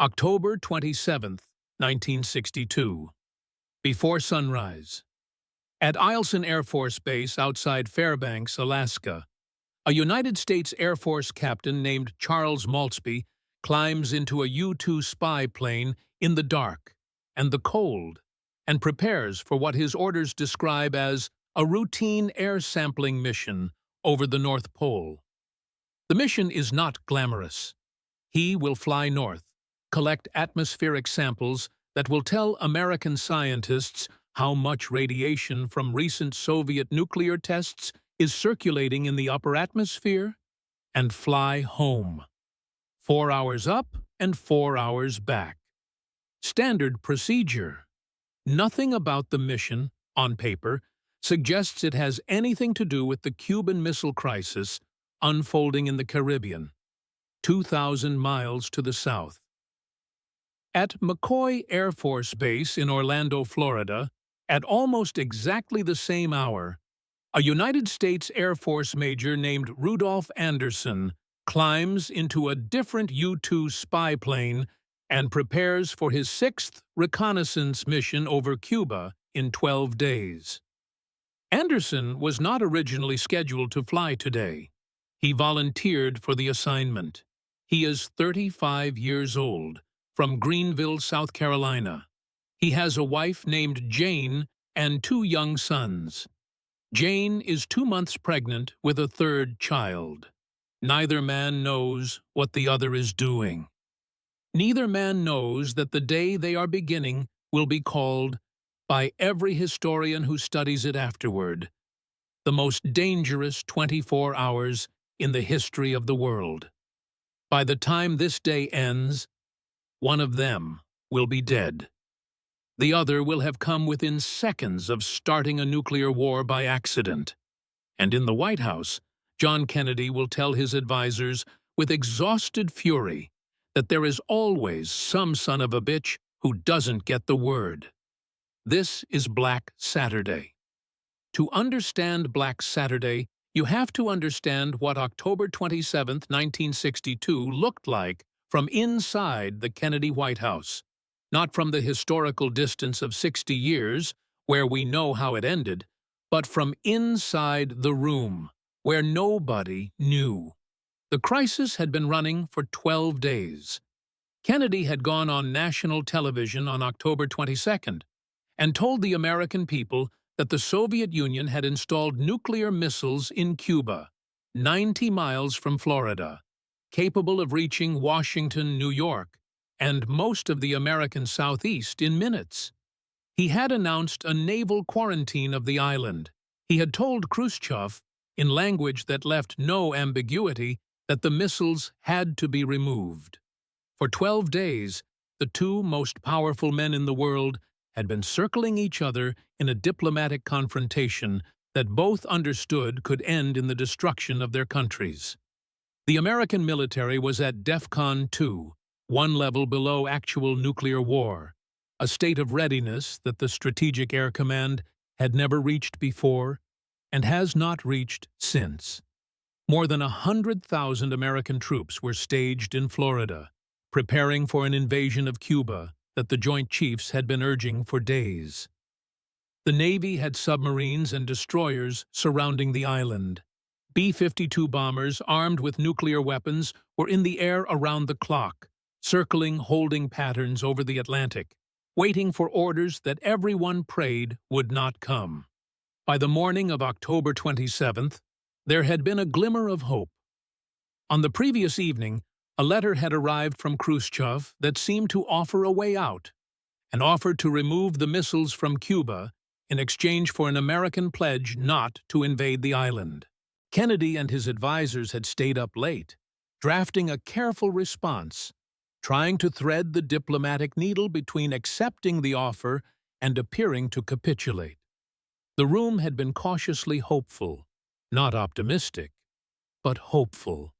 October 27th, 1962. Before sunrise. At Eielson Air Force Base outside Fairbanks, Alaska, a United States Air Force captain named Charles Maultsby climbs into a U-2 spy plane in the dark and the cold and prepares for what his orders describe as a routine air sampling mission over the North Pole. The mission is not glamorous. He will fly north, collect atmospheric samples that will tell American scientists how much radiation from recent Soviet nuclear tests is circulating in the upper atmosphere, and fly home. 4 hours up and 4 hours back. Standard procedure. Nothing about the mission, on paper, suggests it has anything to do with the Cuban Missile Crisis unfolding in the Caribbean, 2,000 miles to the south. At McCoy Air Force Base in Orlando, Florida, at almost exactly the same hour, a United States Air Force major named Rudolf Anderson climbs into a different U-2 spy plane and prepares for his 6th reconnaissance mission over Cuba in 12 days. Anderson was not originally scheduled to fly today. He volunteered for the assignment. He is 35 years old, from Greenville, South Carolina. He has a wife named Jane and 2 young sons. Jane is 2 months pregnant with a 3rd child. Neither man knows what the other is doing. Neither man knows that the day they are beginning will be called, by every historian who studies it afterward, the most dangerous 24 hours in the history of the world. By the time this day ends, one of them will be dead. The other will have come within seconds of starting a nuclear war by accident. And in the White House, John Kennedy will tell his advisors with exhausted fury that there is always some son of a bitch who doesn't get the word. This is Black Saturday. To understand Black Saturday, you have to understand what October 27, 1962 looked like from inside the Kennedy White House, not from the historical distance of 60 years, where we know how it ended, but from inside the room, where nobody knew. The crisis had been running for 12 days. Kennedy had gone on national television on October 22nd and told the American people that the Soviet Union had installed nuclear missiles in Cuba, 90 miles from Florida, capable of reaching Washington, New York, and most of the American Southeast in minutes. He had announced a naval quarantine of the island. He had told Khrushchev, in language that left no ambiguity, that the missiles had to be removed. For 12 days, the 2 most powerful men in the world had been circling each other in a diplomatic confrontation that both understood could end in the destruction of their countries. The American military was at DEFCON 2, 1 level below actual nuclear war, a state of readiness that the Strategic Air Command had never reached before and has not reached since. More than 100,000 American troops were staged in Florida, preparing for an invasion of Cuba that the Joint Chiefs had been urging for days. The Navy had submarines and destroyers surrounding the island. B-52 bombers armed with nuclear weapons were in the air around the clock, circling holding patterns over the Atlantic, waiting for orders that everyone prayed would not come. By the morning of October 27th, there had been a glimmer of hope. On the previous evening, a letter had arrived from Khrushchev that seemed to offer a way out, and offered to remove the missiles from Cuba in exchange for an American pledge not to invade the island. Kennedy and his advisors had stayed up late, drafting a careful response, trying to thread the diplomatic needle between accepting the offer and appearing to capitulate. The room had been cautiously hopeful, not optimistic, but hopeful.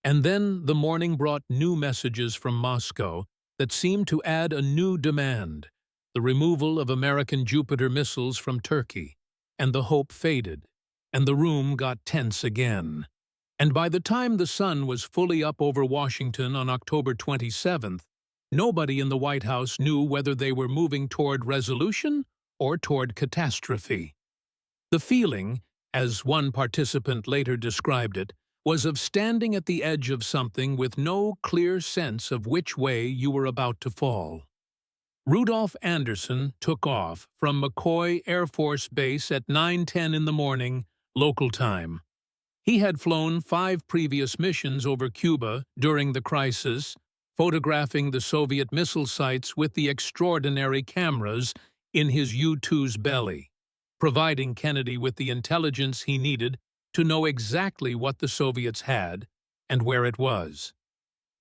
And then the morning brought new messages from Moscow that seemed to add a new demand, the removal of American Jupiter missiles from Turkey, and the hope faded, and the room got tense again. And by the time the sun was fully up over Washington on October 27th, nobody in the White House knew whether they were moving toward resolution or toward catastrophe. The feeling, as one participant later described it, was of standing at the edge of something with no clear sense of which way you were about to fall. Rudolf Anderson took off from McCoy Air Force Base at 9:10 in the morning, local time. He had flown 5 previous missions over Cuba during the crisis, photographing the Soviet missile sites with the extraordinary cameras in his U-2's belly, providing Kennedy with the intelligence he needed to know exactly what the Soviets had and where it was.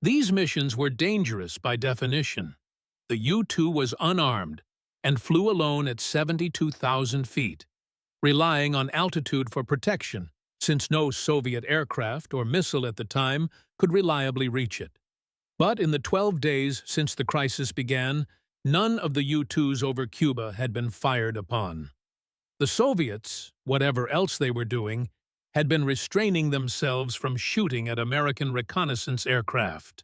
These missions were dangerous by definition. The U-2 was unarmed and flew alone at 72,000 feet, relying on altitude for protection, since no Soviet aircraft or missile at the time could reliably reach it. But in the 12 days since the crisis began, none of the U-2s over Cuba had been fired upon. The Soviets, whatever else they were doing, had been restraining themselves from shooting at American reconnaissance aircraft.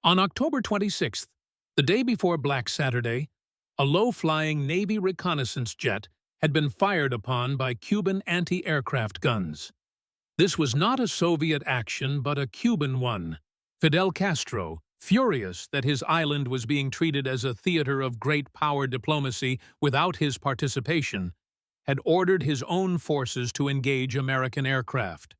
On October 26th, the day before Black Saturday, a low-flying Navy reconnaissance jet had been fired upon by Cuban anti-aircraft guns. This was not a Soviet action, but a Cuban one. Fidel Castro, furious that his island was being treated as a theater of great power diplomacy without his participation, had ordered his own forces to engage American aircraft.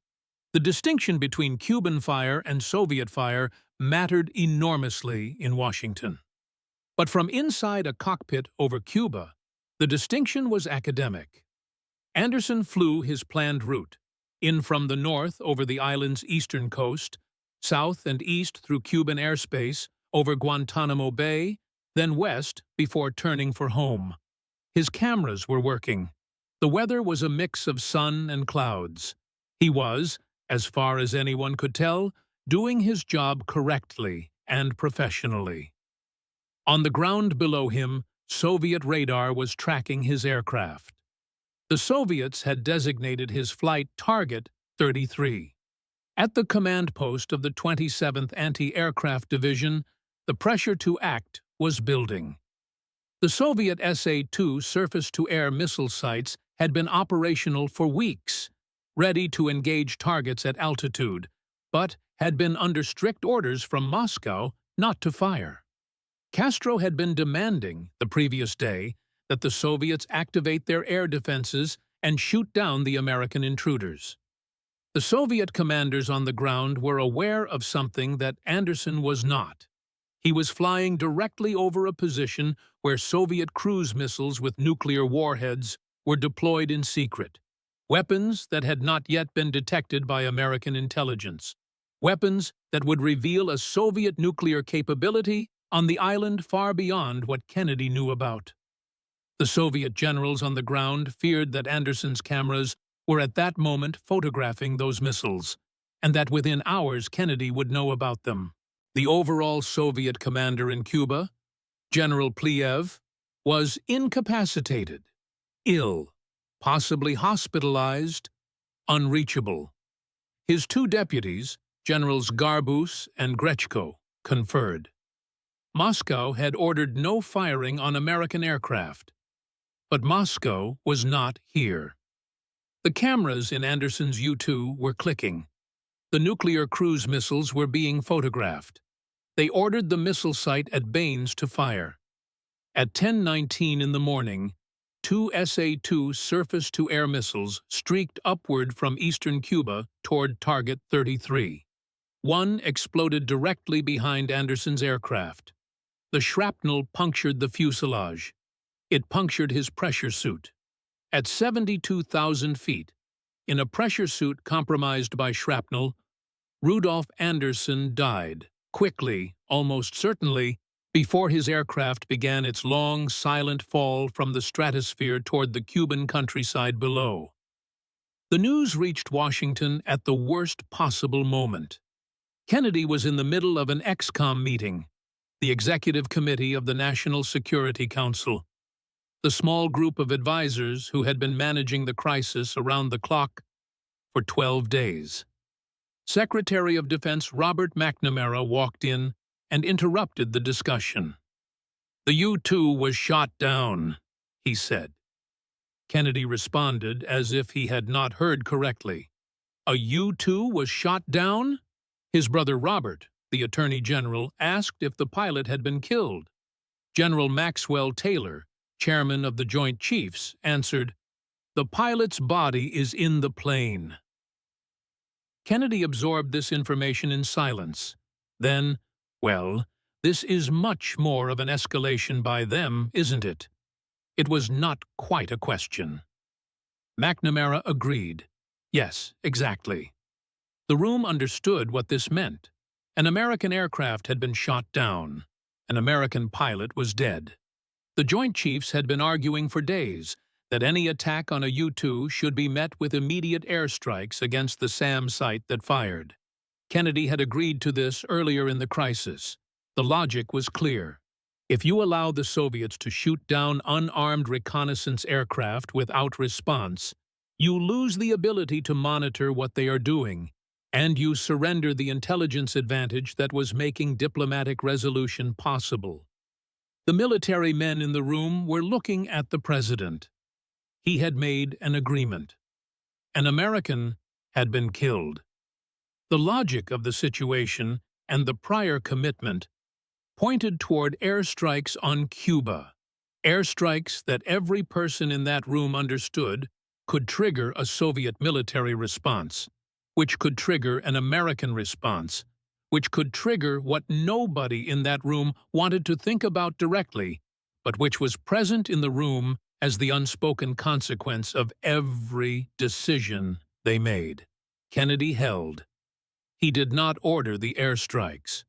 The distinction between Cuban fire and Soviet fire mattered enormously in Washington. But from inside a cockpit over Cuba, the distinction was academic. Anderson flew his planned route, in from the north over the island's eastern coast, south and east through Cuban airspace, over Guantanamo Bay, then west before turning for home. His cameras were working. The weather was a mix of sun and clouds. He was, as far as anyone could tell, doing his job correctly and professionally. On the ground below him, Soviet radar was tracking his aircraft. The Soviets had designated his flight target 33. At the command post of the 27th Anti-Aircraft Division, the pressure to act was building. The Soviet SA-2 surface-to-air missile sites had been operational for weeks, ready to engage targets at altitude, but had been under strict orders from Moscow not to fire. Castro had been demanding, the previous day, that the Soviets activate their air defenses and shoot down the American intruders. The Soviet commanders on the ground were aware of something that Anderson was not. He was flying directly over a position where Soviet cruise missiles with nuclear warheads were deployed in secret. Weapons that had not yet been detected by American intelligence. Weapons that would reveal a Soviet nuclear capability on the island far beyond what Kennedy knew about. The Soviet generals on the ground feared that Anderson's cameras were at that moment photographing those missiles, and that within hours Kennedy would know about them. The overall Soviet commander in Cuba, General Pliev, was incapacitated, ill, possibly hospitalized, unreachable. His 2 deputies, Generals Garbus and Grechko, conferred. Moscow had ordered no firing on American aircraft, but Moscow was not here. The cameras in Anderson's U-2 were clicking. The nuclear cruise missiles were being photographed. They ordered the missile site at Baines to fire. At 10:19 in the morning, 2 SA-2 surface-to-air missiles streaked upward from eastern Cuba toward target 33. One exploded directly behind Anderson's aircraft. The shrapnel punctured the fuselage. It punctured his pressure suit. At 72,000 feet, in a pressure suit compromised by shrapnel, Rudolf Anderson died, quickly, almost certainly, before his aircraft began its long, silent fall from the stratosphere toward the Cuban countryside below. The news reached Washington at the worst possible moment. Kennedy was in the middle of an ExComm meeting, the Executive Committee of the National Security Council. The small group of advisors who had been managing the crisis around the clock for 12 days. Secretary of Defense Robert McNamara walked in and interrupted the discussion. "The U-2 was shot down," he said. Kennedy responded as if he had not heard correctly. "A U-2 was shot down?" His brother Robert, the Attorney General, asked if the pilot had been killed. General Maxwell Taylor, chairman of the Joint Chiefs, answered, "The pilot's body is in the plane." Kennedy absorbed this information in silence. Then, "Well, this is much more of an escalation by them, isn't it?" It was not quite a question. McNamara agreed. Yes, exactly. The room understood what this meant. An American aircraft had been shot down. An American pilot was dead. The Joint Chiefs had been arguing for days that any attack on a U-2 should be met with immediate airstrikes against the SAM site that fired. Kennedy had agreed to this earlier in the crisis. The logic was clear. If you allow the Soviets to shoot down unarmed reconnaissance aircraft without response, you lose the ability to monitor what they are doing, and you surrender the intelligence advantage that was making diplomatic resolution possible. The military men in the room were looking at the president. He had made an agreement. An American had been killed. The logic of the situation and the prior commitment pointed toward airstrikes on Cuba, airstrikes that every person in that room understood could trigger a Soviet military response, which could trigger an American response, which could trigger what nobody in that room wanted to think about directly, but which was present in the room as the unspoken consequence of every decision they made. Kennedy held. He did not order the airstrikes.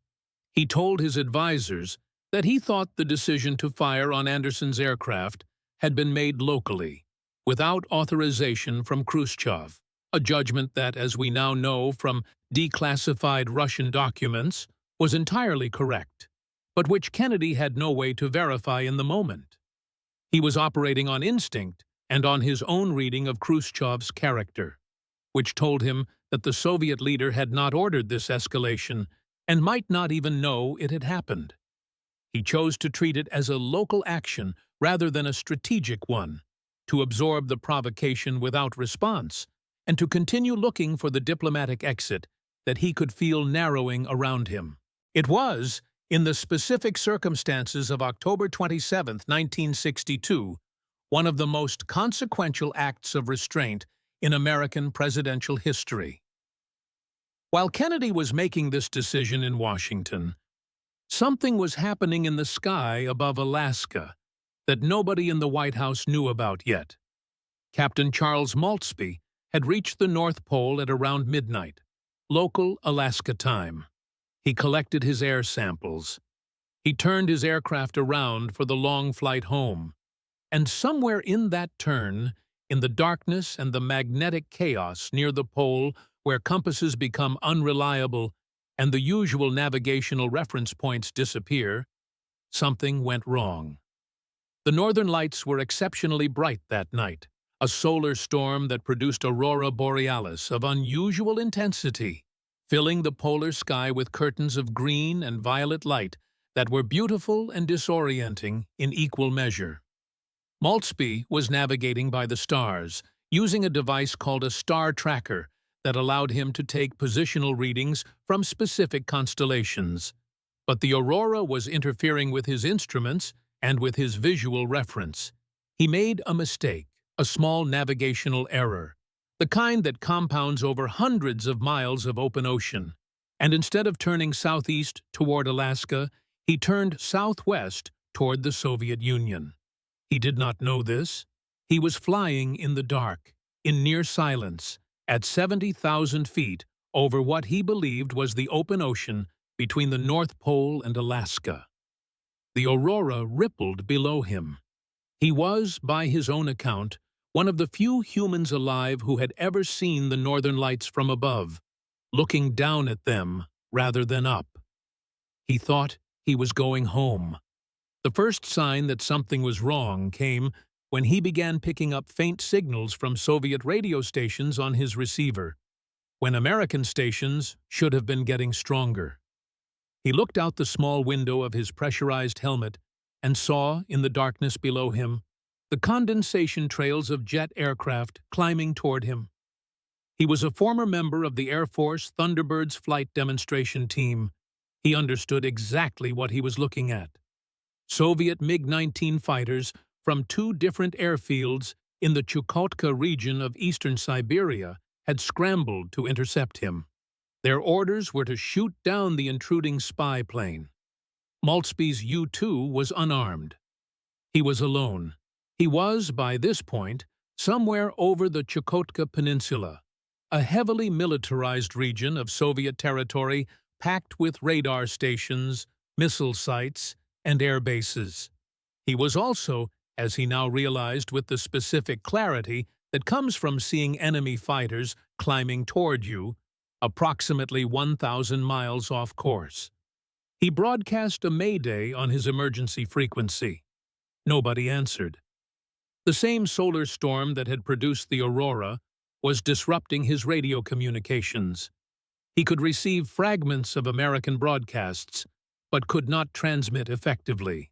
He told his advisers that he thought the decision to fire on Anderson's aircraft had been made locally, without authorization from Khrushchev, a judgment that, as we now know from declassified Russian documents, was entirely correct, but which Kennedy had no way to verify in the moment. He was operating on instinct and on his own reading of Khrushchev's character, which told him that the Soviet leader had not ordered this escalation and might not even know it had happened. He chose to treat it as a local action rather than a strategic one, to absorb the provocation without response, and to continue looking for the diplomatic exit that he could feel narrowing around him. It was, in the specific circumstances of October 27, 1962, one of the most consequential acts of restraint in American presidential history. While Kennedy was making this decision in Washington, something was happening in the sky above Alaska that nobody in the White House knew about yet. Captain Charles Maultsby had reached the North Pole at around midnight, local Alaska time. He collected his air samples. He turned his aircraft around for the long flight home. And somewhere in that turn, in the darkness and the magnetic chaos near the pole where compasses become unreliable and the usual navigational reference points disappear, something went wrong. The northern lights were exceptionally bright that night, a solar storm that produced aurora borealis of unusual intensity, filling the polar sky with curtains of green and violet light that were beautiful and disorienting in equal measure. Maultsby was navigating by the stars, using a device called a star tracker that allowed him to take positional readings from specific constellations. But the aurora was interfering with his instruments and with his visual reference. He made a mistake, a small navigational error, the kind that compounds over hundreds of miles of open ocean. And instead of turning southeast toward Alaska, he turned southwest toward the Soviet Union. He did not know this. He was flying in the dark, in near silence, at 70,000 feet over what he believed was the open ocean between the North Pole and Alaska. The aurora rippled below him. He was, by his own account, one of the few humans alive who had ever seen the northern lights from above, looking down at them rather than up. He thought he was going home. The first sign that something was wrong came when he began picking up faint signals from Soviet radio stations on his receiver, when American stations should have been getting stronger. He looked out the small window of his pressurized helmet and saw, in the darkness below him, the condensation trails of jet aircraft climbing toward him. He was a former member of the Air Force Thunderbirds flight demonstration team. He understood exactly what he was looking at. Soviet MiG-19 fighters from two different airfields in the Chukotka region of eastern Siberia had scrambled to intercept him. Their orders were to shoot down the intruding spy plane. Maultsby's U-2 was unarmed. He was alone. He was, by this point, somewhere over the Chukotka Peninsula, a heavily militarized region of Soviet territory packed with radar stations, missile sites, and air bases. He was also, as he now realized with the specific clarity that comes from seeing enemy fighters climbing toward you, approximately 1,000 miles off course. He broadcast a mayday on his emergency frequency. Nobody answered. The same solar storm that had produced the aurora was disrupting his radio communications. He could receive fragments of American broadcasts, but could not transmit effectively.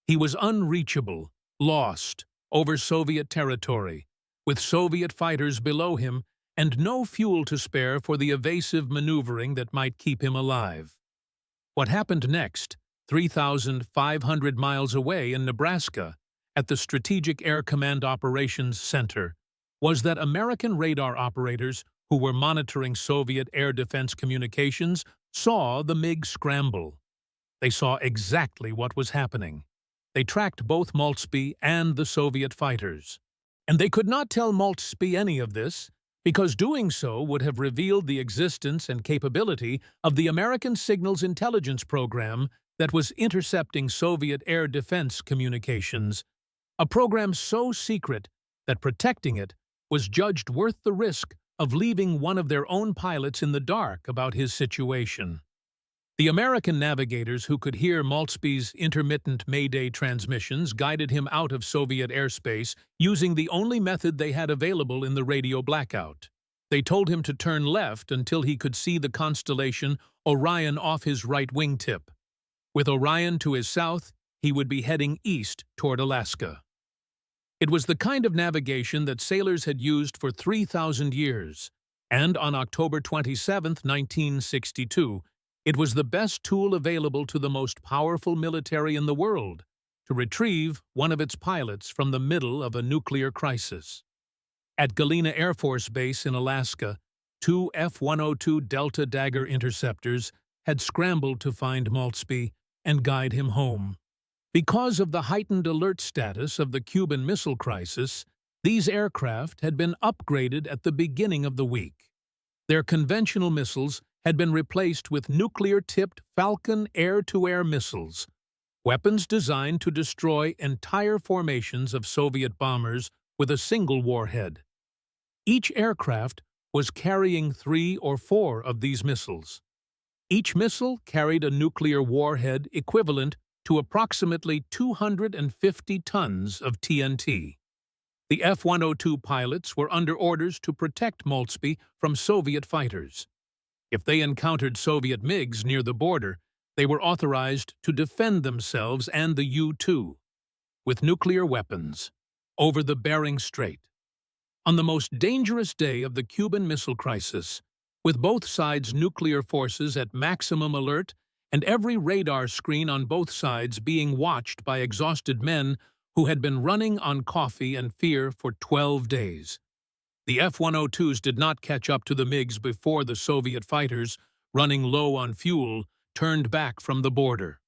He was unreachable, lost, over Soviet territory, with Soviet fighters below him and no fuel to spare for the evasive maneuvering that might keep him alive. What happened next, 3,500 miles away in Nebraska, at the Strategic Air Command Operations Center, was that American radar operators who were monitoring Soviet air defense communications saw the MiG scramble. They saw exactly what was happening. They tracked both Maultsby and the Soviet fighters. And they could not tell Maultsby any of this, because doing so would have revealed the existence and capability of the American Signals Intelligence Program that was intercepting Soviet air defense communications, a program so secret that protecting it was judged worth the risk of leaving one of their own pilots in the dark about his situation. The American navigators who could hear Maultsby's intermittent Mayday transmissions guided him out of Soviet airspace using the only method they had available in the radio blackout. They told him to turn left until he could see the constellation Orion off his right wingtip. With Orion to his south, he would be heading east toward Alaska. It was the kind of navigation that sailors had used for 3,000 years, and on October 27, 1962, it was the best tool available to the most powerful military in the world to retrieve one of its pilots from the middle of a nuclear crisis. At Galena Air Force Base in Alaska, two F-102 Delta Dagger interceptors had scrambled to find Maultsby and guide him home. Because of the heightened alert status of the Cuban Missile Crisis, these aircraft had been upgraded at the beginning of the week. Their conventional missiles had been replaced with nuclear-tipped Falcon air-to-air missiles, weapons designed to destroy entire formations of Soviet bombers with a single warhead. Each aircraft was carrying 3 or 4 of these missiles. Each missile carried a nuclear warhead equivalent to approximately 250 tons of TNT. The F-102 pilots were under orders to protect Maultsby from Soviet fighters. If they encountered Soviet MiGs near the border, they were authorized to defend themselves and the U-2 with nuclear weapons over the Bering Strait. On the most dangerous day of the Cuban Missile Crisis, with both sides' nuclear forces at maximum alert and every radar screen on both sides being watched by exhausted men who had been running on coffee and fear for 12 days. The F-102s did not catch up to the MiGs before the Soviet fighters, running low on fuel, turned back from the border.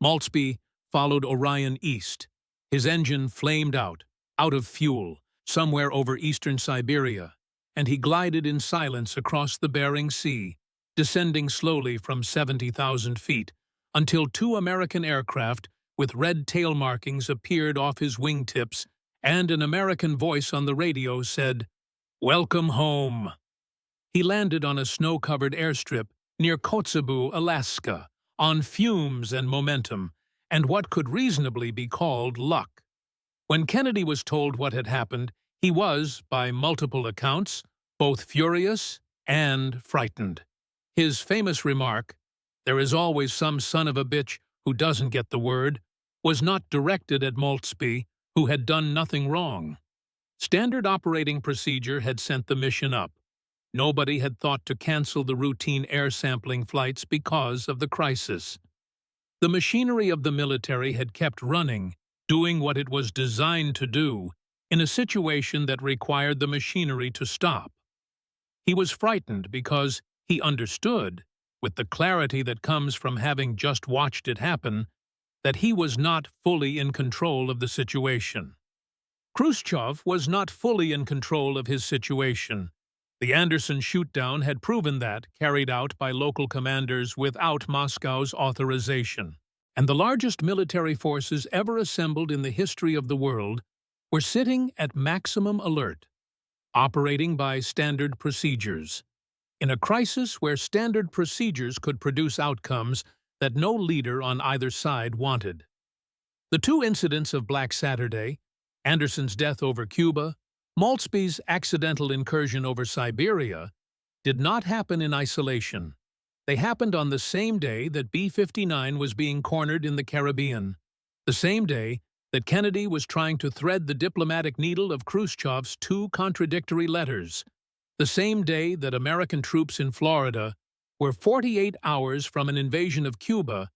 Maultsby followed Orion east. His engine flamed out of fuel, somewhere over eastern Siberia, and he glided in silence across the Bering Sea, descending slowly from 70,000 feet, until 2 American aircraft with red tail markings appeared off his wingtips, and an American voice on the radio said, "Welcome home." He landed on a snow-covered airstrip near Kotzebue, Alaska, on fumes and momentum, and what could reasonably be called luck. When Kennedy was told what had happened, he was, by multiple accounts, both furious and frightened. His famous remark, "There is always some son of a bitch who doesn't get the word," was not directed at Maultsby, who had done nothing wrong. Standard operating procedure had sent the mission up. Nobody had thought to cancel the routine air sampling flights because of the crisis. The machinery of the military had kept running, doing what it was designed to do, in a situation that required the machinery to stop. He was frightened because he understood, with the clarity that comes from having just watched it happen, that he was not fully in control of the situation. Khrushchev was not fully in control of his situation. The Anderson shootdown had proven that, carried out by local commanders without Moscow's authorization. And the largest military forces ever assembled in the history of the world were sitting at maximum alert, operating by standard procedures, in a crisis where standard procedures could produce outcomes that no leader on either side wanted. The two incidents of Black Saturday, Anderson's death over Cuba, Maultsby's accidental incursion over Siberia, did not happen in isolation. They happened on the same day that B-59 was being cornered in the Caribbean, the same day that Kennedy was trying to thread the diplomatic needle of Khrushchev's two contradictory letters, the same day that American troops in Florida were 48 hours from an invasion of Cuba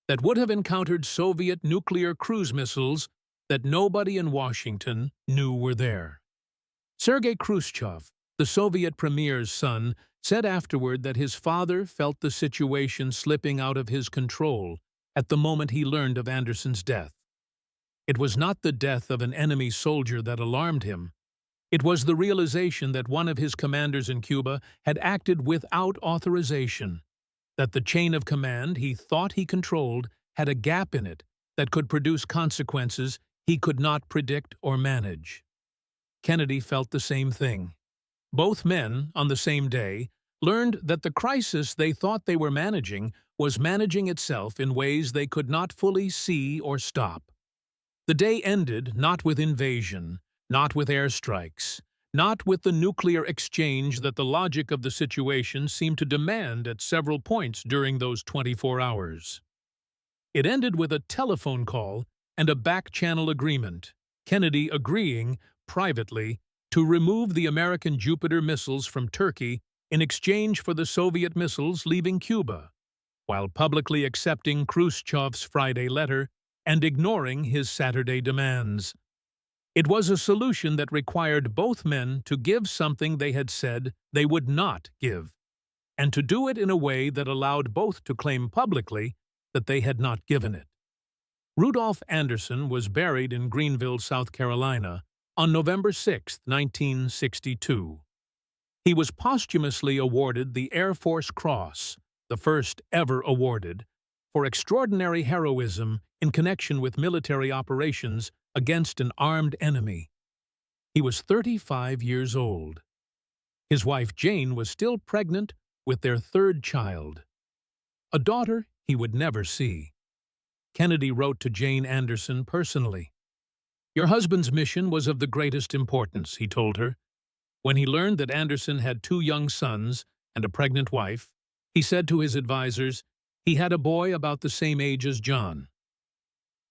that would have encountered Soviet nuclear cruise missiles that nobody in Washington knew were there. Sergei Khrushchev, the Soviet premier's son, said afterward that his father felt the situation slipping out of his control at the moment he learned of Anderson's death. It was not the death of an enemy soldier that alarmed him. It was the realization that one of his commanders in Cuba had acted without authorization, that the chain of command he thought he controlled had a gap in it that could produce consequences he could not predict or manage. Kennedy felt the same thing. Both men, on the same day, learned that the crisis they thought they were managing was managing itself in ways they could not fully see or stop. The day ended not with invasion, not with airstrikes, not with the nuclear exchange that the logic of the situation seemed to demand at several points during those 24 hours. It ended with a telephone call and a back-channel agreement, Kennedy agreeing, privately, to remove the American Jupiter missiles from Turkey in exchange for the Soviet missiles leaving Cuba, while publicly accepting Khrushchev's Friday letter and ignoring his Saturday demands. It was a solution that required both men to give something they had said they would not give, and to do it in a way that allowed both to claim publicly that they had not given it. Rudolf Anderson was buried in Greenville, South Carolina, on November 6, 1962. He was posthumously awarded the Air Force Cross, the first ever awarded, for extraordinary heroism in connection with military operations against an armed enemy. He was 35 years old. His wife Jane was still pregnant with their third child, a daughter he would never see. Kennedy wrote to Jane Anderson personally. "Your husband's mission was of the greatest importance," he told her. When he learned that Anderson had two young sons and a pregnant wife, he said to his advisors, he had a boy about the same age as John.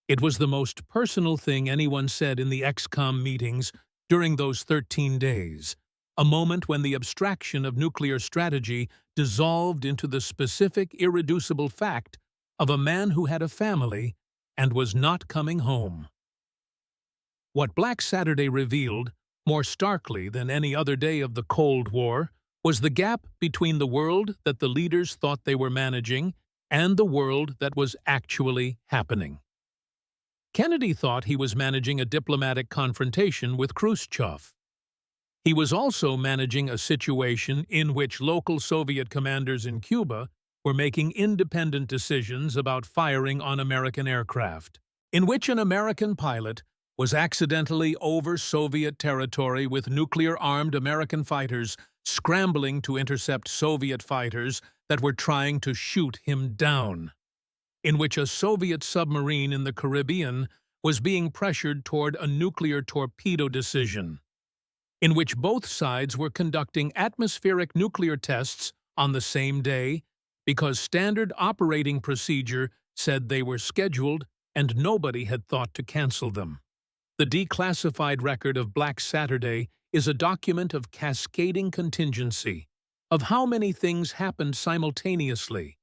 It was the most personal thing anyone said in the ex-com meetings during those 13 days, a moment when the abstraction of nuclear strategy dissolved into the specific, irreducible fact of a man who had a family and was not coming home. What Black Saturday revealed, more starkly than any other day of the Cold War, was the gap between the world that the leaders thought they were managing and the world that was actually happening. Kennedy thought he was managing a diplomatic confrontation with Khrushchev. He was also managing a situation in which local Soviet commanders in Cuba were making independent decisions about firing on American aircraft, in which an American pilot was accidentally over Soviet territory with nuclear-armed American fighters scrambling to intercept Soviet fighters that were trying to shoot him down, in which a Soviet submarine in the Caribbean was being pressured toward a nuclear torpedo decision, in which both sides were conducting atmospheric nuclear tests on the same day, because standard operating procedure said they were scheduled and nobody had thought to cancel them. The declassified record of Black Saturday is a document of cascading contingency, of how many things happened simultaneously,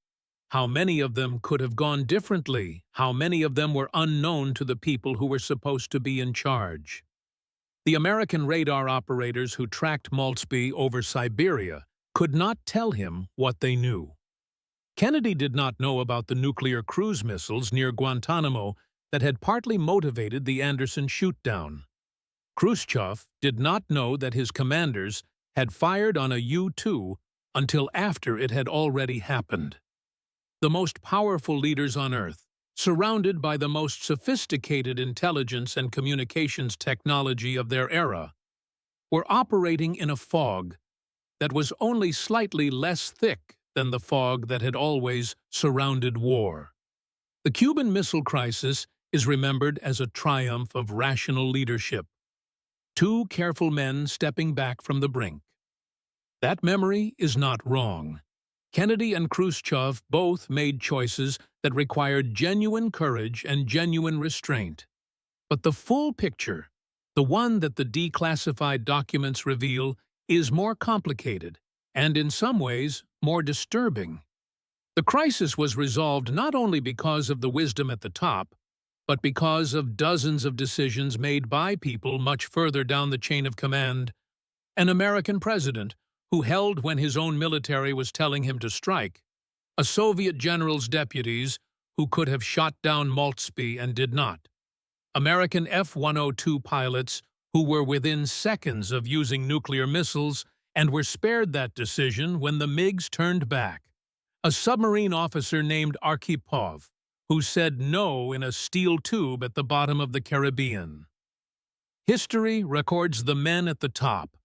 how many of them could have gone differently, how many of them were unknown to the people who were supposed to be in charge. The American radar operators who tracked Maultsby over Siberia could not tell him what they knew. Kennedy did not know about the nuclear cruise missiles near Guantanamo that had partly motivated the Anderson shootdown. Khrushchev did not know that his commanders had fired on a U-2 until after it had already happened. The most powerful leaders on Earth, surrounded by the most sophisticated intelligence and communications technology of their era, were operating in a fog that was only slightly less thick than the fog that had always surrounded war. The Cuban Missile Crisis is remembered as a triumph of rational leadership, two careful men stepping back from the brink. That memory is not wrong. Kennedy and Khrushchev both made choices that required genuine courage and genuine restraint. But the full picture, the one that the declassified documents reveal, is more complicated and, in some ways, more disturbing. The crisis was resolved not only because of the wisdom at the top, but because of dozens of decisions made by people much further down the chain of command. An American president who held when his own military was telling him to strike, a Soviet general's deputies who could have shot down Maultsby and did not, American F-102 pilots who were within seconds of using nuclear missiles and were spared that decision when the MiGs turned back, a submarine officer named Arkhipov who said no in a steel tube at the bottom of the Caribbean. History records the men at the top.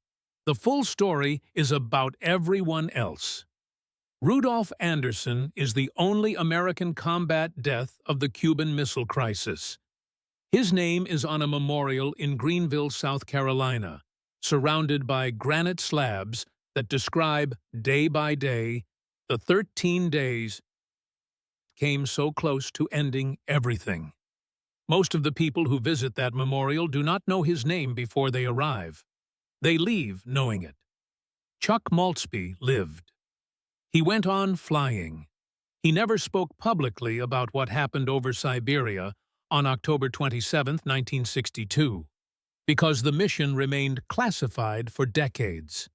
The full story is about everyone else. Rudolf Anderson is the only American combat death of the Cuban Missile Crisis. His name is on a memorial in Greenville, South Carolina, surrounded by granite slabs that describe, day by day, the 13 days came so close to ending everything. Most of the people who visit that memorial do not know his name before they arrive. They leave knowing it. Chuck Maultsby lived. He went on flying. He never spoke publicly about what happened over Siberia on October 27, 1962, because the mission remained classified for decades.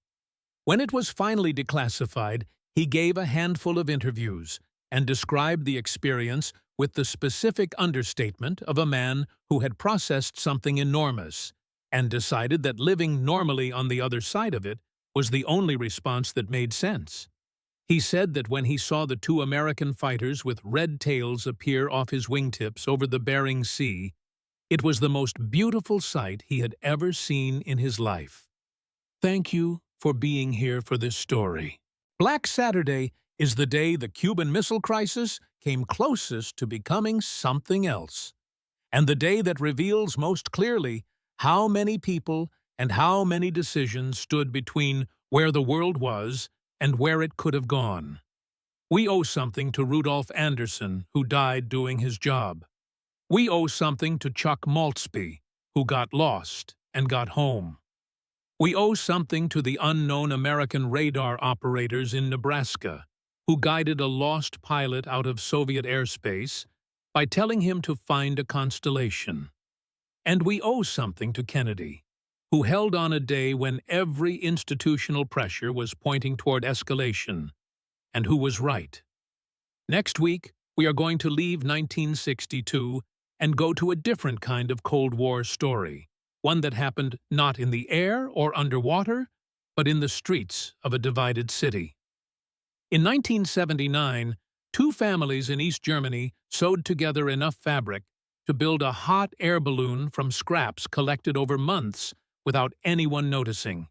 When it was finally declassified, he gave a handful of interviews and described the experience with the specific understatement of a man who had processed something enormous and decided that living normally on the other side of it was the only response that made sense. He said that when he saw the two American fighters with red tails appear off his wingtips over the Bering Sea, it was the most beautiful sight he had ever seen in his life. Thank you for being here for this story. Black Saturday is the day the Cuban Missile Crisis came closest to becoming something else, and the day that reveals most clearly how many people and how many decisions stood between where the world was and where it could have gone. We owe something to Rudolf Anderson, who died doing his job. We owe something to Chuck Maultsby, who got lost and got home. We owe something to the unknown American radar operators in Nebraska, who guided a lost pilot out of Soviet airspace by telling him to find a constellation. And we owe something to Kennedy, who held on a day when every institutional pressure was pointing toward escalation, and who was right. Next week, we are going to leave 1962 and go to a different kind of Cold War story, one that happened not in the air or underwater, but in the streets of a divided city. In 1979, two families in East Germany sewed together enough fabric to build a hot air balloon from scraps collected over months without anyone noticing.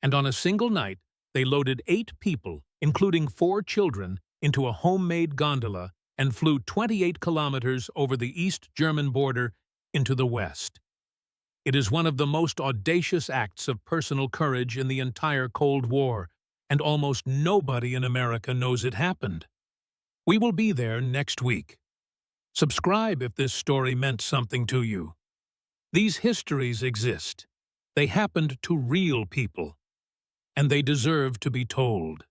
And on a single night, they loaded 8 people, including 4 children, into a homemade gondola and flew 28 kilometers over the East German border into the West. It is one of the most audacious acts of personal courage in the entire Cold War, and almost nobody in America knows it happened. We will be there next week. Subscribe if this story meant something to you. These histories exist. They happened to real people, and they deserve to be told.